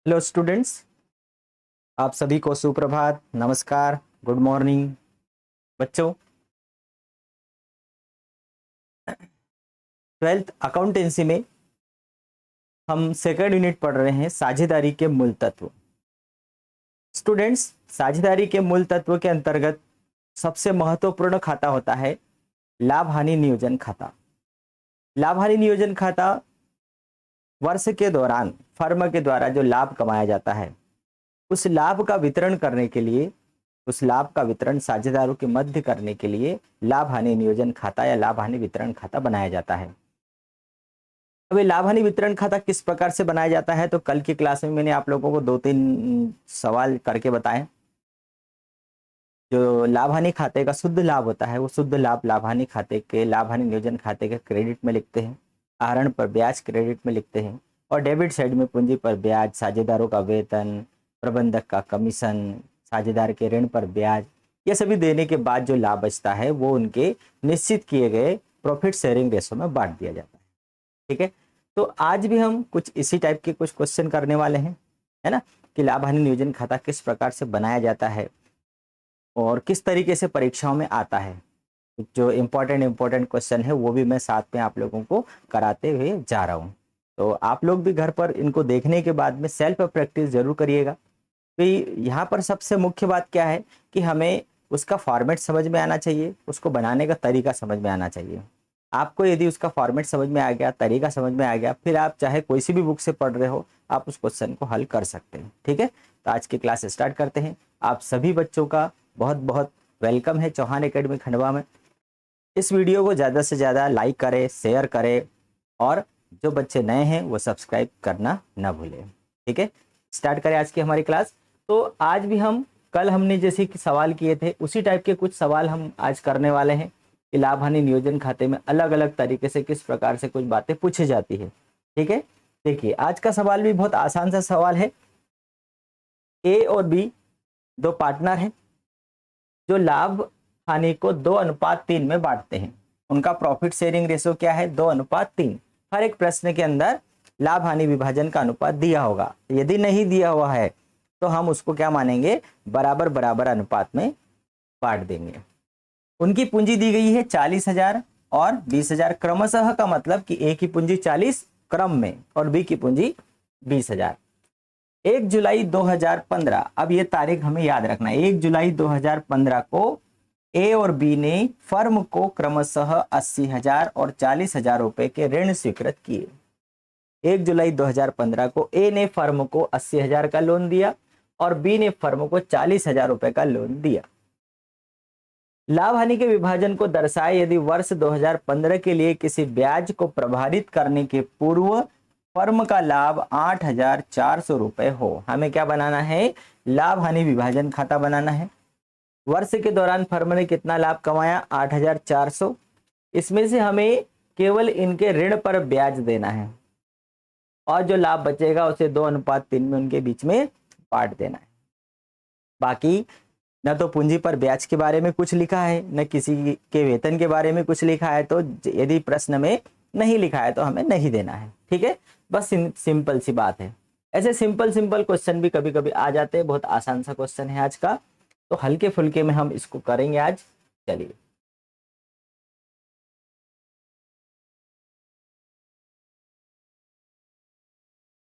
Hello students, आप सभी को सुप्रभात, नमस्कार, गुड मॉर्निंग। बच्चों, ट्वेल्थ अकाउंटेंसी में हम सेकंड यूनिट पढ़ रहे हैं साझेदारी के मूल तत्व। स्टूडेंट्स, साझेदारी के मूल तत्व के अंतर्गत सबसे महत्वपूर्ण खाता होता है लाभ हानि नियोजन खाता। लाभ हानि नियोजन खाता वर्ष के दौरान फर्म के द्वारा जो लाभ कमाया जाता है उस लाभ का वितरण करने के लिए, उस लाभ का वितरण साझेदारों के मध्य करने के लिए लाभ हानि नियोजन खाता या लाभ हानि वितरण खाता बनाया जाता है। अब ये लाभ हानि वितरण खाता किस प्रकार से बनाया जाता है, तो कल की क्लास में मैंने आप लोगों को 2-3 सवाल करके बताए। जो लाभ हानि खाते का शुद्ध लाभ होता है वो शुद्ध लाभ लाभ हानि खाते के, लाभ हानि नियोजन खाते के क्रेडिट में लिखते हैं, आहरण पर ब्याज क्रेडिट में लिखते हैं, और डेबिट साइड में पूंजी पर ब्याज, साझेदारों का वेतन, प्रबंधक का कमीशन, साझेदार के ऋण पर ब्याज, ये सभी देने के बाद जो लाभ बचता है वो उनके निश्चित किए गए प्रॉफिट शेयरिंग रेशो में बांट दिया जाता है। ठीक है, तो आज भी हम कुछ इसी टाइप के कुछ क्वेश्चन करने वाले हैं, है ना, कि लाभ हानि नियोजन खाता किस प्रकार से बनाया जाता है और किस तरीके से परीक्षाओं में आता है। जो इम्पोर्टेंट क्वेश्चन है वो भी मैं साथ में आप लोगों को कराते हुए जा रहा हूँ। तो आप लोग भी घर पर इनको देखने के बाद में सेल्फ प्रैक्टिस जरूर करिएगा। तो यहाँ पर सबसे मुख्य बात क्या है कि हमें उसका फॉर्मेट समझ में आना चाहिए, उसको बनाने का तरीका समझ में आना चाहिए। आपको यदि उसका फॉर्मेट समझ में आ गया, तरीका समझ में आ गया, फिर आप चाहे कोई सी भी बुक से पढ़ रहे हो आप उस क्वेश्चन को हल कर सकते हैं। ठीक है, तो आज की क्लास स्टार्ट करते हैं। आप सभी बच्चों का बहुत बहुत वेलकम है चौहान एकेडमी खंडवा में। इस वीडियो को ज़्यादा से ज़्यादा लाइक करें, शेयर करें, और जो बच्चे नए हैं वो सब्सक्राइब करना ना भूलें। ठीक है, स्टार्ट करें आज की हमारी क्लास। तो आज भी हम, कल हमने जैसे कि सवाल किए थे उसी टाइप के कुछ सवाल हम आज करने वाले हैं कि लाभ हानि नियोजन खाते में अलग अलग तरीके से किस प्रकार से कुछ बातें पूछी जाती है। ठीक है, देखिए आज का सवाल भी बहुत आसान सा सवाल है। ए और बी दो पार्टनर हैं जो लाभ हानि को 2:3 में बांटते हैं। उनका प्रॉफिट शेयरिंग रेशो क्या है? 2:3। हर एक प्रश्न के अंदर लाभ हानि विभाजन का अनुपात दिया होगा। यदि नहीं दिया हुआ है तो हम उसको क्या मानेंगे? बराबर बराबर अनुपात में बांट देंगे। उनकी पूंजी दी गई है 40,000 और 20,000 क्रमशः, का मतलब कि ए की पूंजी 40 क्रम में और बी की पूंजी 20,000। 1 जुलाई 2015, अब ये तारीख हमें याद रखना है। 1 जुलाई 2015 को ए और बी ने फर्म को क्रमशः 80,000 और 40,000 रुपए के ऋण स्वीकृत किए। 1 जुलाई 2015 को ए ने फर्म को 80,000 का लोन दिया और बी ने फर्म को 40,000 रुपए का लोन दिया। लाभ हानि के विभाजन को दर्शाए यदि वर्ष 2015 के लिए किसी ब्याज को प्रभावित करने के पूर्व फर्म का लाभ 8,400 रुपए हो। हमें क्या बनाना है? लाभ हानि विभाजन खाता बनाना है। वर्ष के दौरान फर्म ने कितना लाभ कमाया? 8,400। इसमें से हमें केवल इनके ऋण पर ब्याज देना है और जो लाभ बचेगा उसे 2:3 में उनके बीच में बांट देना है। बाकी न तो पूंजी पर ब्याज के बारे में कुछ लिखा है, न किसी के वेतन के बारे में कुछ लिखा है, तो यदि प्रश्न में नहीं लिखा है तो हमें नहीं देना है। ठीक है, बस सिंपल सी बात है। ऐसे सिंपल सिंपल क्वेश्चन भी कभी कभी आ जाते हैं। बहुत आसान सा क्वेश्चन है आज का, तो हल्के फुल्के में हम इसको करेंगे आज। चलिए,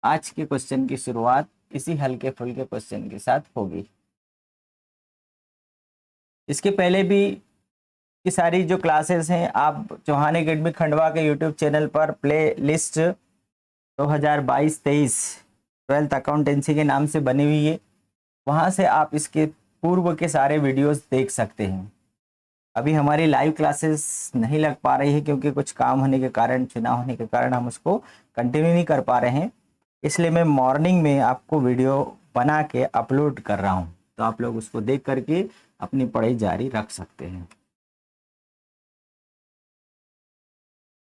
आज के क्वेश्चन की शुरुआत इसी हल्के फुल्के क्वेश्चन के साथ होगी। इसके पहले भी की सारी जो क्लासेस हैं आप चौहान एकेडमी खंडवा के यूट्यूब चैनल पर प्ले लिस्ट 2022-23 ट्वेल्थ अकाउंटेंसी के नाम से बनी हुई है। वहां से आप इसके पूर्व के सारे वीडियोस देख सकते हैं। अभी हमारी लाइव क्लासेस नहीं लग पा रही है क्योंकि कुछ काम होने के कारण, चुनाव होने के कारण हम उसको कंटिन्यू नहीं कर पा रहे हैं। इसलिए मैं मॉर्निंग में आपको वीडियो बना के अपलोड कर रहा हूँ, तो आप लोग उसको देख करके अपनी पढ़ाई जारी रख सकते हैं।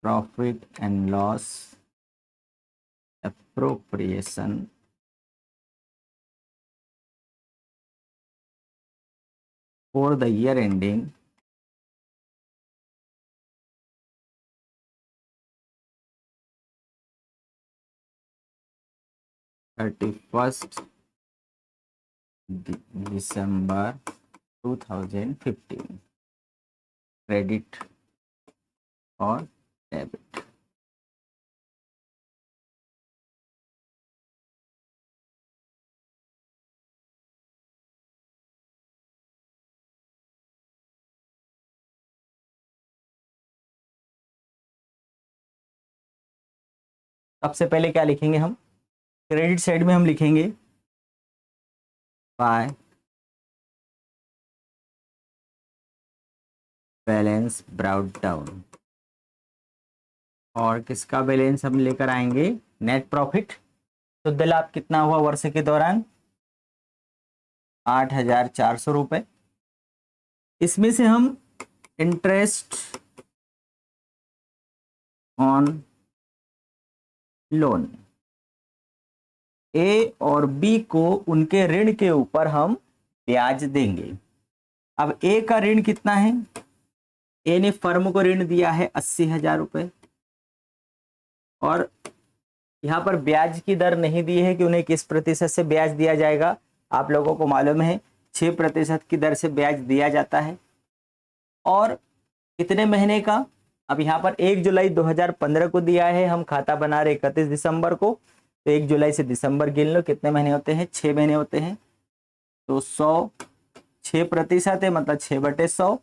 Profit and loss appropriation for the year ending 31 December 2015, credit और डेबिट। सबसे पहले क्या लिखेंगे हम? क्रेडिट साइड में हम लिखेंगे बाय बैलेंस ब्राउट डाउन, और किसका बैलेंस हम लेकर आएंगे? Net profit. शुद्ध लाभ कितना हुआ वर्ष के दौरान? 8,400 रुपये। इसमें से हम इंटरेस्ट ऑन लोन ए और बी को उनके ऋण के ऊपर हम ब्याज देंगे। अब ए का ऋण कितना है? ए ने फर्म को ऋण दिया है 80,000 रुपये, और यहाँ पर ब्याज की दर नहीं दी है कि उन्हें किस प्रतिशत से ब्याज दिया जाएगा। आप लोगों को मालूम है 6% की दर से ब्याज दिया जाता है। और कितने महीने का? अब यहाँ पर 1 जुलाई 2015 को दिया है, हम खाता बना रहे 31 दिसंबर को, तो 1 जुलाई से दिसंबर गिन लो, कितने महीने होते हैं? 6 महीने होते हैं। तो 100 6% है, मतलब 6/100,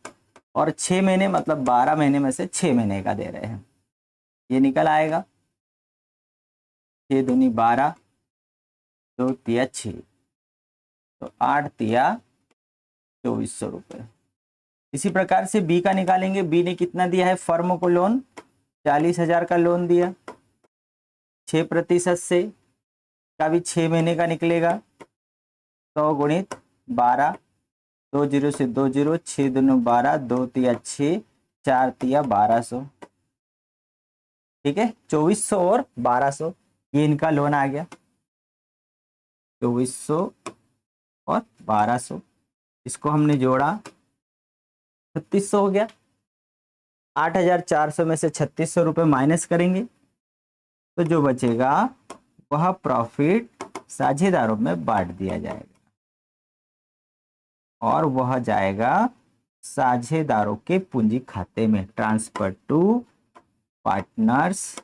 और 6 महीने मतलब 12 महीने में से 6 महीने का दे रहे हैं। ये निकल आएगा 6 दूनी 12, 2 तिया 6, तो 8 तिया 2400 रुपये। इसी प्रकार से बी का निकालेंगे। बी ने कितना दिया है फर्म को लोन? 40,000 का लोन दिया। 6% से का भी 6 महीने का निकलेगा। 100 गुणित 12, 2 जीरो से 2 जीरो, 6 दूनी 12, 2 तिया 6, 4 तिया 1200। ठीक है, 2400 और 1200, ये इनका लोन आ गया। 2400 और 1200, इसको हमने जोड़ा 3600 हो गया। 8,400 में से 3600 रुपये माइनस करेंगे, तो जो बचेगा वह प्रॉफिट साझेदारों में बांट दिया जाएगा, और वह जाएगा साझेदारों के पूंजी खाते में, transfer to partners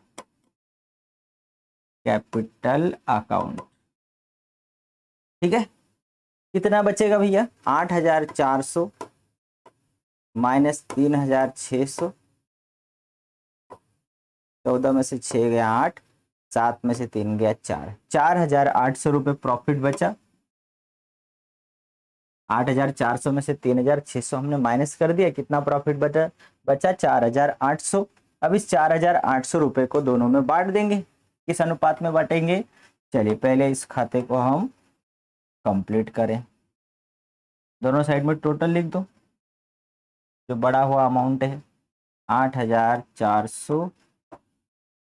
capital account. ठीक है, कितना बचेगा भैया? 8,400 माइनस 3,600, 14 में से 6 गया 8, 7 में से 3 गया 4, 4,800 रुपये प्रॉफिट बचा। 8,400 में से 3,600 हमने माइनस कर दिया, कितना प्रॉफिट बचा 4,800। अब इस 4,800 रुपये को दोनों में बांट देंगे। किस अनुपात में बांटेंगे? चलिए पहले इस खाते को हम कंप्लीट करें। दोनों साइड में टोटल लिख दो, जो बड़ा हुआ अमाउंट है 8,400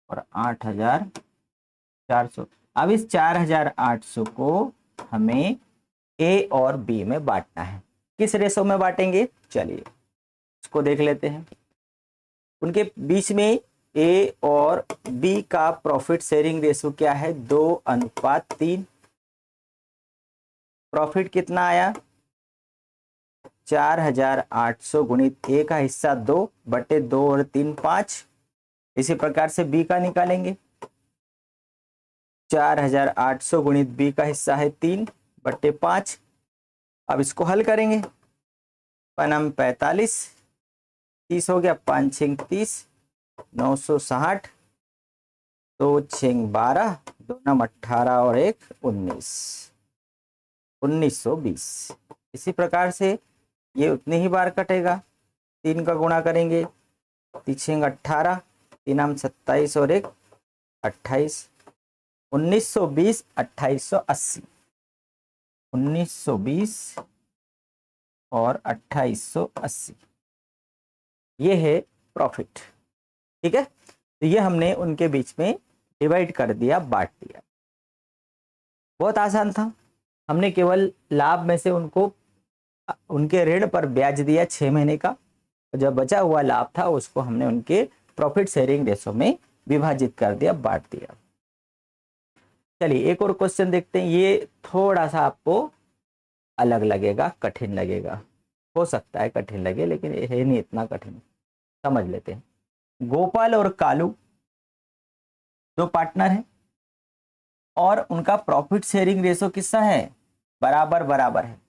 और 8,400। अब इस 4,800 को हमें ए और बी में बांटना है। किस रेशो में बांटेंगे? चलिए इसको देख लेते हैं। उनके बीच में ए और बी का प्रॉफिट शेयरिंग रेशो क्या है? 2:3। प्रॉफिट कितना आया? 4,800 गुणित ए का हिस्सा 2/2 और 3 5। इसी प्रकार से बी का निकालेंगे। 4,800 गुणित बी का हिस्सा है 3/5। अब इसको हल करेंगे। पनम 45, 30 हो गया, 5 6 30, 960, 2 6 12, 2 9 18 और 1 19, 1920। इसी प्रकार से ये उतनी ही बार कटेगा। 3 का गुणा करेंगे, 3 6 18, 3 27 और 1 28, 1920 2880, 1920 और 2880, ये है प्रॉफिट। ठीक है, तो ये हमने उनके बीच में डिवाइड कर दिया, बांट दिया। बहुत आसान था। हमने केवल लाभ में से उनको उनके ऋण पर ब्याज दिया 6 महीने का, और जब बचा हुआ लाभ था उसको हमने उनके प्रॉफिट शेयरिंग रेशो में विभाजित कर दिया, बांट दिया। चलिए एक और क्वेश्चन देखते हैं, ये थोड़ा सा आपको अलग लगेगा, कठिन लगेगा, हो सकता है कठिन लगे लेकिन ये है नहीं इतना कठिन, समझ लेते हैं। गोपाल और कालू दो पार्टनर हैं और उनका प्रॉफिट शेयरिंग रेशो कितना है, बराबर बराबर है।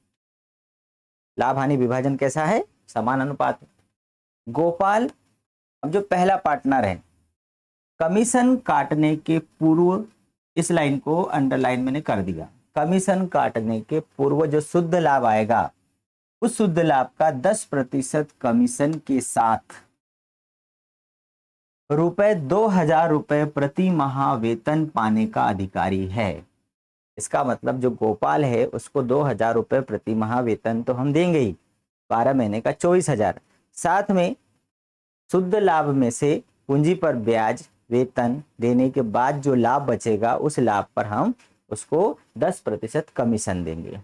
लाभ हानि विभाजन कैसा है, समान अनुपात है। गोपाल, अब जो पहला पार्टनर है, कमीशन काटने के पूर्व, इस लाइन को अंडरलाइन मैंने कर दिया, कमीशन काटने के पूर्व जो शुद्ध लाभ आएगा उस शुद्ध लाभ का 10% कमीशन के साथ ₹2000 प्रति माह वेतन पाने का अधिकारी है। इसका मतलब जो गोपाल है उसको ₹2000 प्रति माह वेतन तो हम देंगे ही, 12 महीने का 24,000, साथ में शुद्ध लाभ में से पूंजी पर ब्याज वेतन देने के बाद जो लाभ बचेगा उस लाभ पर हम उसको 10% कमीशन देंगे।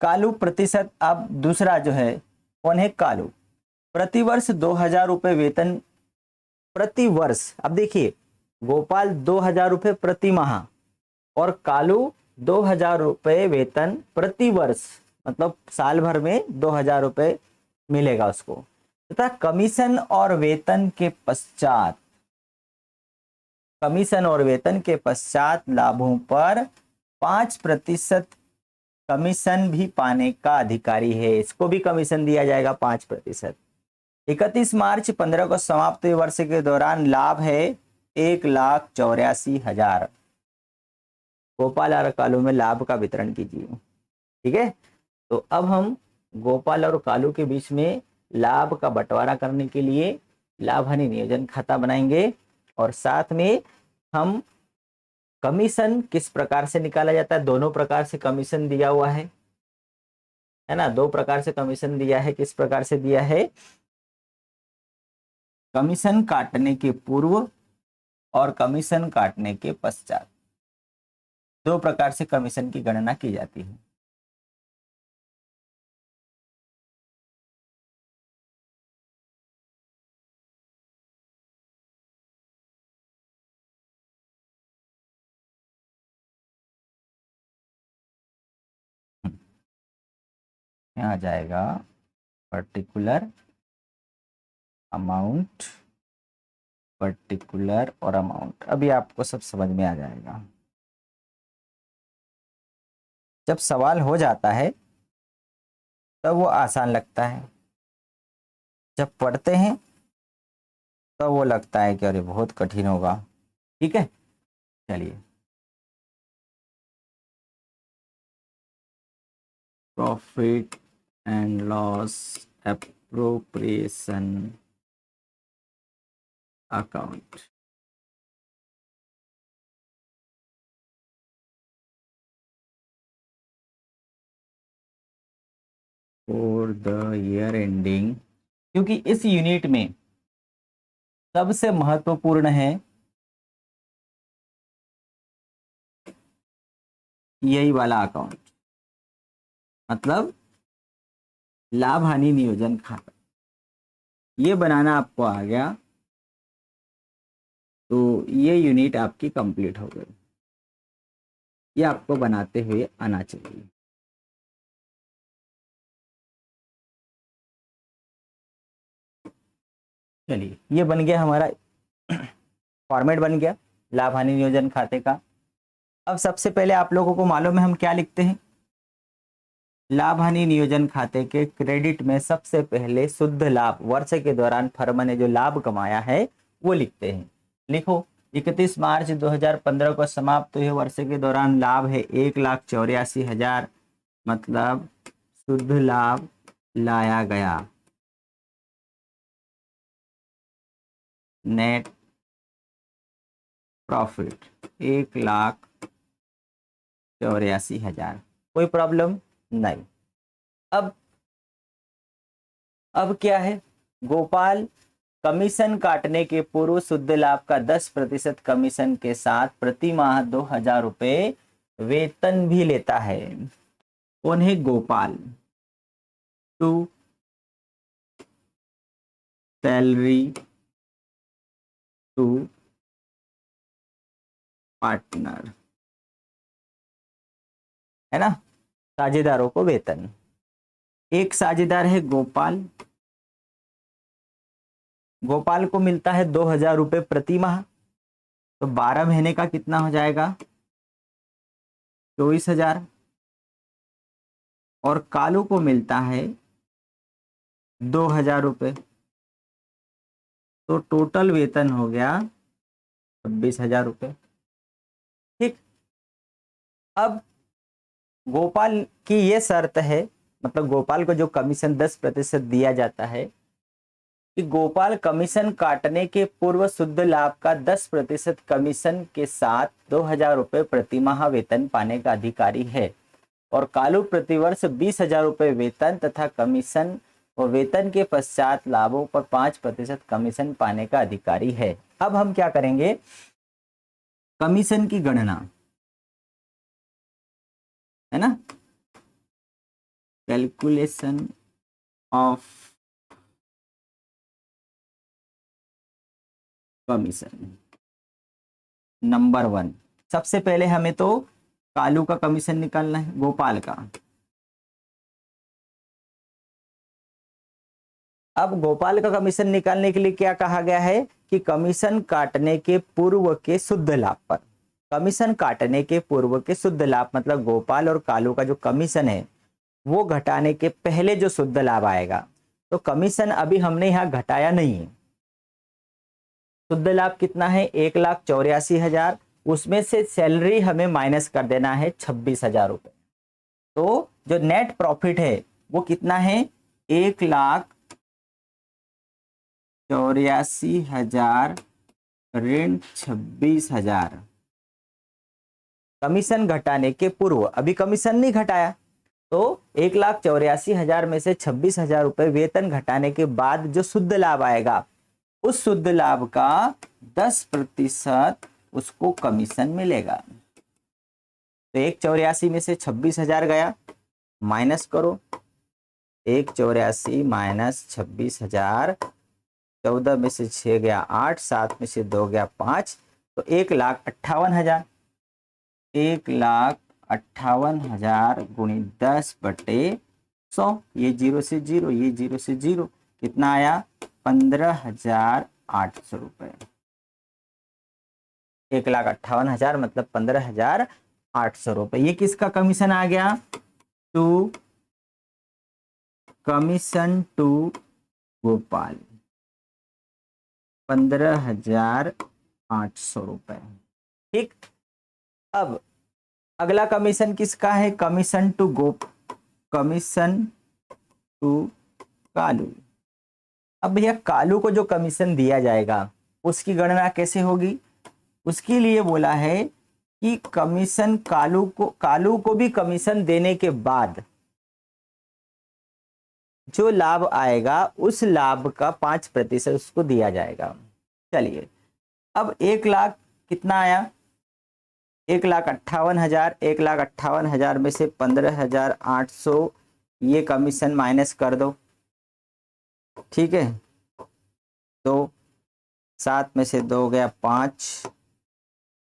कालू प्रतिशत, अब दूसरा जो है कौन है, कालू, प्रतिवर्ष ₹2000 वेतन प्रति वर्ष। अब देखिए गोपाल ₹2000 प्रति माह और कालू ₹2000 वेतन प्रति वर्ष, मतलब साल भर में ₹2000 मिलेगा उसको, तथा कमीशन और वेतन के पश्चात, कमीशन और वेतन के पश्चात लाभों पर 5% कमीशन भी पाने का अधिकारी है, इसको भी कमीशन दिया जाएगा 5%। 31 मार्च 15 को समाप्त हुए वर्ष के दौरान लाभ है 1,84,000। गोपाल और कालू में लाभ का वितरण कीजिए। ठीक है, तो अब हम गोपाल और कालू के बीच में लाभ का बंटवारा करने के लिए लाभ हानि नियोजन खाता बनाएंगे और साथ में हम कमीशन किस प्रकार से निकाला जाता है, दोनों प्रकार से कमीशन दिया हुआ है ना, दो प्रकार से कमीशन दिया है। किस प्रकार से दिया है, कमीशन काटने के पूर्व और कमीशन काटने के पश्चात, दो प्रकार से कमीशन की गणना की जाती है। यहाँ आ जाएगा पर्टिकुलर अमाउंट, पर्टिकुलर और अमाउंट, अभी आपको सब समझ में आ जाएगा। जब सवाल हो जाता है तब वो आसान लगता है, जब पढ़ते हैं तब वो लगता है कि अरे बहुत कठिन होगा। ठीक है, चलिए, profit and loss appropriation account for the year ending, क्योंकि इस यूनिट में सबसे महत्वपूर्ण है यही वाला अकाउंट, मतलब लाभ हानि नियोजन खाता। ये बनाना आपको आ गया तो ये यूनिट आपकी कंप्लीट हो गई, ये आपको बनाते हुए आना चाहिए। चलिए, ये बन गया हमारा फॉर्मेट, बन गया लाभ हानि नियोजन खाते का। अब सबसे पहले आप लोगों को मालूम है हम क्या लिखते हैं, लाभ हानि नियोजन खाते के क्रेडिट में सबसे पहले शुद्ध लाभ, वर्ष के दौरान फर्म ने जो लाभ कमाया है वो लिखते हैं। लिखो, 31 मार्च 2015 को समाप्त हुए वर्ष के दौरान लाभ है 1,84,000, मतलब शुद्ध लाभ लाया गया, नेट प्रॉफिट 1,84,000, कोई प्रॉब्लम नहीं। अब क्या है, गोपाल कमीशन काटने के पूर्व शुद्ध लाभ का 10% कमीशन के साथ प्रति माह ₹2,000 वेतन भी लेता है। कौन है, Gopal. To salary, to partner, है ना, साझेदारों को वेतन। एक साझेदार है गोपाल, गोपाल को मिलता है 2,000 रुपये प्रति माह, तो 12 महीने का कितना हो जाएगा, 24,000। और कालू को मिलता है 2,000 रुपये, तो टोटल वेतन हो गया 26,000 रुपये। ठीक, अब गोपाल की ये शर्त है, मतलब गोपाल को जो कमीशन 10% दिया जाता है, कि गोपाल कमीशन काटने के पूर्व शुद्ध लाभ का 10% कमीशन के साथ 2,000 रुपये प्रति माह वेतन पाने का अधिकारी है, और कालू प्रतिवर्ष 20,000 रुपये वेतन तथा कमीशन और वेतन के पश्चात लाभों पर 5% कमीशन पाने का अधिकारी है। अब हम क्या करेंगे, कमीशन की गणना, है ना, कैलकुलेशन ऑफ कमीशन। नंबर 1, सबसे पहले हमें तो कालू का कमीशन निकालना है, गोपाल का। अब गोपाल का कमीशन निकालने के लिए क्या कहा गया है कि कमीशन काटने के पूर्व के शुद्ध लाभ पर, कमीशन काटने के पूर्व के शुद्ध लाभ मतलब गोपाल और कालू का जो कमीशन है वो घटाने के पहले जो शुद्ध लाभ आएगा, तो कमीशन अभी हमने यहाँ घटाया नहीं है। शुद्ध लाभ कितना है, 1,84,000, उसमें से सैलरी हमें माइनस कर देना है 26,000 रुपये। तो जो नेट प्रॉफिट है वो कितना है, 1,84,000 ऋण 26,000, कमीशन घटाने के पूर्व, अभी कमीशन नहीं घटाया, तो 1,84,000 में से 26,000 रुपये वेतन घटाने के बाद जो शुद्ध लाभ आएगा, उस शुद्ध लाभ का 10% उसको कमीशन मिलेगा। तो 1,84,000 में से 26,000 गया, माइनस करो, 1,84,000 माइनस 26,000, 14 में से 6 गया 8, 7 में से 2 गया 5, तो 1,58,000, 1,58,000 गुणित 10/100, ये 0 से 0, ये 0 से 0, कितना आया, 15,800 रुपये। 1,58,000 मतलब 15,800 रुपये। ये किसका कमीशन आ गया, टू कमीशन टू गोपाल, 15,800 रुपये। ठीक, अब अगला कमीशन किसका है, कमीशन टू कालू। अब भैया कालू को जो कमीशन दिया जाएगा उसकी गणना कैसे होगी, उसके लिए बोला है कि कमीशन कालू को भी कमीशन देने के बाद जो लाभ आएगा उस लाभ का 5% उसको दिया जाएगा। चलिए, अब 1,00,000 कितना आया, 1,58,000, 1,58,000 में से 15,800 ये कमीशन माइनस कर दो, ठीक है, तो 7 में से 2 गया 5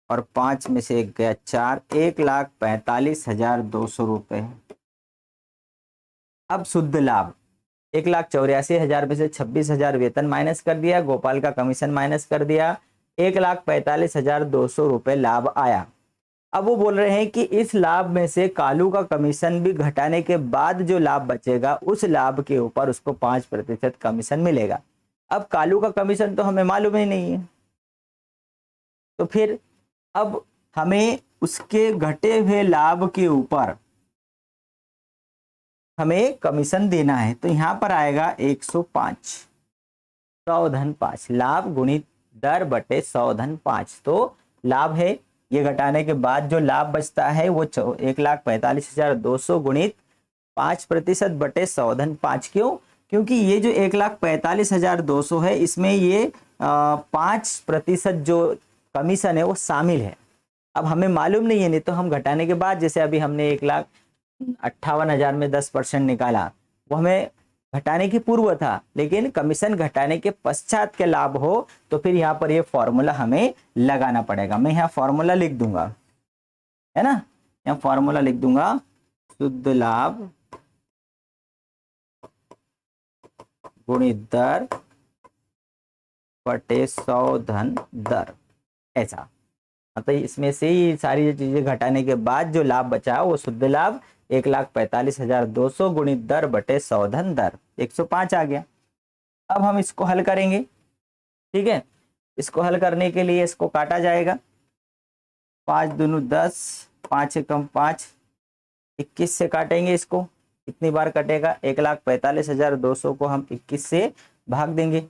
और 5 में से 1 गया 4, 1,45,200 रुपये। अब शुद्ध लाभ 1,84,000 में से 26,000 वेतन माइनस कर दिया, गोपाल का कमीशन माइनस कर दिया, 1,45,200 रुपये लाभ आया। अब वो बोल रहे हैं कि इस लाभ में से कालू का कमीशन भी घटाने के बाद जो लाभ बचेगा उस लाभ के ऊपर उसको 5% कमीशन मिलेगा। अब कालू का कमीशन तो हमें मालूम ही नहीं है, तो फिर अब हमें उसके घटे हुए लाभ के ऊपर हमें कमीशन देना है। तो यहाँ पर आएगा 105, 100 धन 5, लाभ गुणित दर बटे 100 धन 5। तो लाभ है, ये घटाने के बाद जो लाभ बचता है वो 1,45,200 गुणित 5% बटे 100 धन 5। क्यों, क्योंकि ये जो 1,45,200 है इसमें ये 5% जो कमीशन है वो शामिल है। अब हमें मालूम नहीं है, नहीं तो हम घटाने के बाद, जैसे अभी हमने 1,58,000 में 10% निकाला, वो हमें घटाने की पूर्व था, लेकिन कमीशन घटाने के पश्चात के लाभ हो तो फिर यहाँ पर ये फॉर्मूला हमें लगाना पड़ेगा। मैं यहाँ फॉर्मूला लिख दूंगा, है ना, यहाँ फॉर्मूला लिख दूंगा, शुद्ध लाभ गुणित दर बटे 100 धन दर, ऐसा। मतलब इसमें से ही सारी चीजें घटाने के बाद जो लाभ बचा वो शुद्ध लाभ 1,45,200 गुणित दर बटे 100 धन दर 105 आ गया। अब हम इसको हल करेंगे, ठीक है। इसको हल करने के लिए इसको काटा जाएगा, 5 दूनी 10, 5 एकम 5, 21 से काटेंगे इसको, कितनी बार कटेगा, 1,45,200 को हम 21 से भाग देंगे।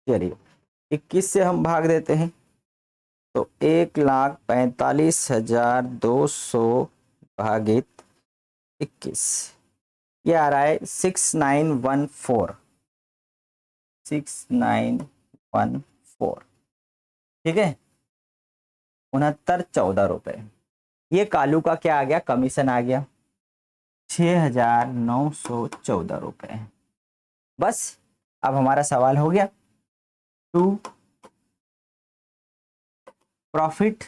चलिए 21 से हम भाग देते हैं तो 1,45,200 भागित 21, ये आ रहा है 6914, 6914, ठीक है, 6914 रुपए। ये कालू का क्या आ गया, कमीशन आ गया 6,914 रुपए। बस अब हमारा सवाल हो गया। टू प्रॉफिट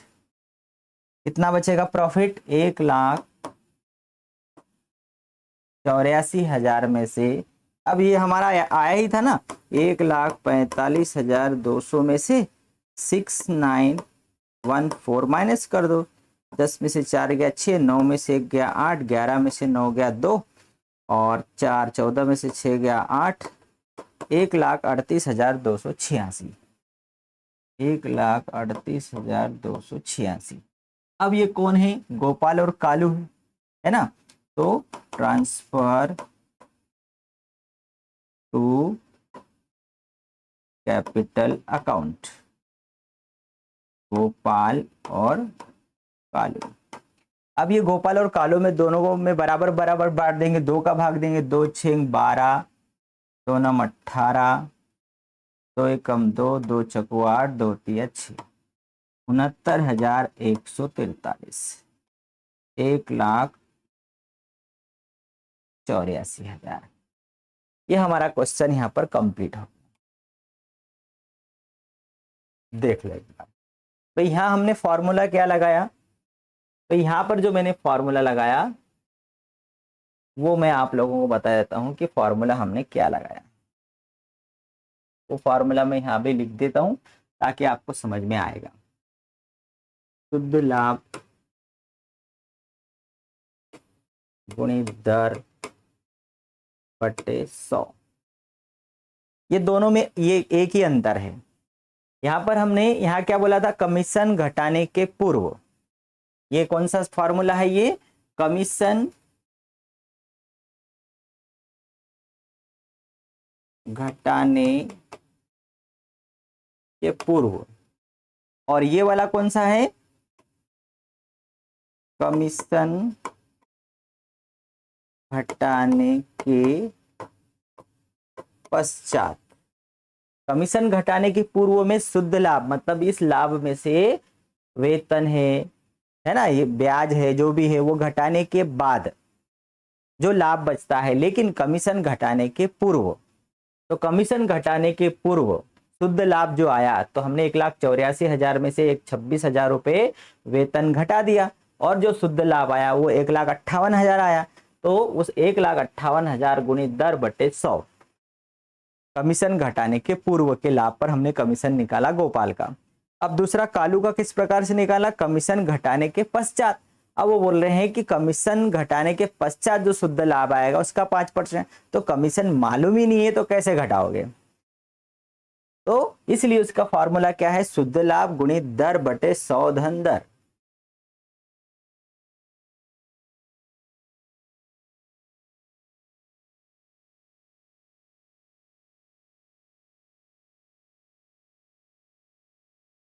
कितना बचेगा, प्रॉफिट 1,84,000 में से, अब ये हमारा आया ही था ना, 1,45,200 में से 6914 माइनस कर दो, 10 में से 4 गया 6, 9 में से 1 गया 8, 11 में से 9 गया 2, और 4, 14 में से 6 गया 8, 1,38,286, 1,38,286। अब ये कौन है, गोपाल और कालू है ना, तो transfer to capital account, Gopal और कालू। अब ये गोपाल और कालू में दोनों को में बराबर बराबर बांट देंगे, 2 का भाग देंगे, 2 6 12, 2 9 18, 2 एकम 2, 2 चकु 8, 2 3 6, 69,143, 1,84,000। ये हमारा क्वेश्चन यहाँ पर कंप्लीट हो, देख लो एक बार। तो यहाँ हमने फॉर्मूला क्या लगाया, तो यहाँ पर जो मैंने फॉर्मूला लगाया वो मैं आप लोगों को बता देता हूँ कि फॉर्मूला हमने क्या लगाया। वो फॉर्मूला मैं यहाँ भी लिख देता हूँ ताकि आपको समझ में आएगा। शुद्ध लाभ गुणित दर बटे 100, ये दोनों में ये एक ही अंतर है। यहाँ पर हमने यहाँ क्या बोला था, कमीशन घटाने के पूर्व, ये कौन सा फॉर्मूला है, ये कमीशन घटाने के पूर्व, और ये वाला कौन सा है, कमीशन घटाने के पश्चात। कमीशन घटाने के पूर्व में शुद्ध लाभ, मतलब इस लाभ में से वेतन है ना, ये ब्याज है, जो भी है वो घटाने के बाद जो लाभ बचता है, लेकिन कमीशन घटाने के पूर्व, तो कमीशन घटाने के पूर्व शुद्ध लाभ जो आया, तो हमने 1,84,000 में से 26,000 रुपये वेतन घटा दिया, और जो शुद्ध लाभ आया वो 1,58,000 आया, तो उस 1,58,000 गुणित दर बटे 100, कमीशन घटाने के पूर्व के लाभ पर हमने कमीशन निकाला गोपाल का। अब दूसरा कालू का किस प्रकार से निकाला, कमीशन घटाने के पश्चात। अब वो बोल रहे हैं कि कमीशन घटाने के पश्चात जो शुद्ध लाभ आएगा उसका 5%, तो कमीशन मालूम ही नहीं है तो कैसे घटाओगे, तो इसलिए उसका फॉर्मूला क्या है, शुद्ध लाभ गुणित दर बटे 100 धन दर।